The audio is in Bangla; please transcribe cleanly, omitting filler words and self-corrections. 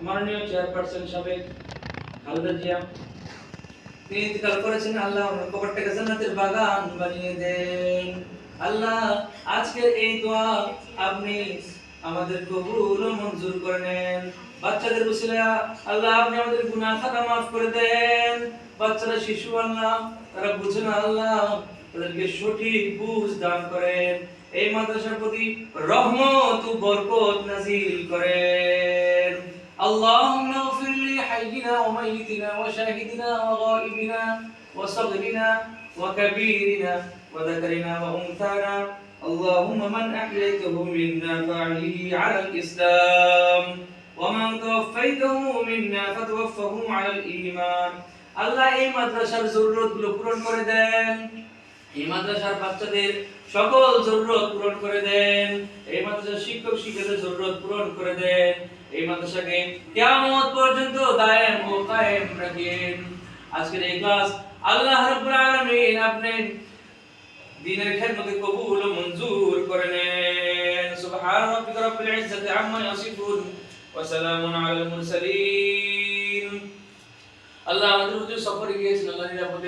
মাননীয় চেয়ারপারসন সাবেক খালেদা জিয়া, তিনি ইন্তেকাল করেছেন। আল্লাহ ওনার কবরটাকে জান্নাতের বাগান বানিয়ে দেন। আল্লাহ, আজকের এই দোয়া আপনি আমাদের কবুল ও মঞ্জুর করে নেন। বাচ্চাদের উসিলা আল্লাহ আপনি আমাদের গুনাহ খাতা মাফ করে দেন। বাচ্চারা শিশু আল্লাহ, তারা বুঝে না আল্লাহ, তাদেরকে সঠিক বুঝ দান করেন। এই মাদ্রাসার প্রতি রহমত ও বরকত নাযিল করেন। اللهم اغفر لحينا وميتنا وشاهدنا وغائبنا وصغرنا وكبيرنا وذكرنا وأنثانا. اللهم من أحييته منا فأحيه على الإسلام ومن توفيته منا فتوفه على الإيمان. আল্লাহ এই মাদ্রাসার জরুরতগুলো পূরণ করে দেন। এই মাদ্রাসার বাচ্চাদের সকল জরুরত পূরণ করে দেন। এই মাদ্রাসার শিক্ষক শিক্ষকদের জরুরত পূরণ করে দেন। এই মাদ্রাসাকে কিয়ামত পর্যন্ত দায়েম ও কায়েম রাখেন। আজকের এই ক্লাস আল্লাহ রাব্বুল আলামিন আপনি দ্বীনের খেদমতে কবুল ও মঞ্জুর করে নেন। সুবহান রাব্বিকা রাব্বিল ইজ্জাতি আম্মা ইয়াসিফুন ওয়া সালামুন আলাল মুরসালিন। আল্লাহ আমাদের হুজুর সফরে গিয়েছেন, আল্লাহ নিরাপদে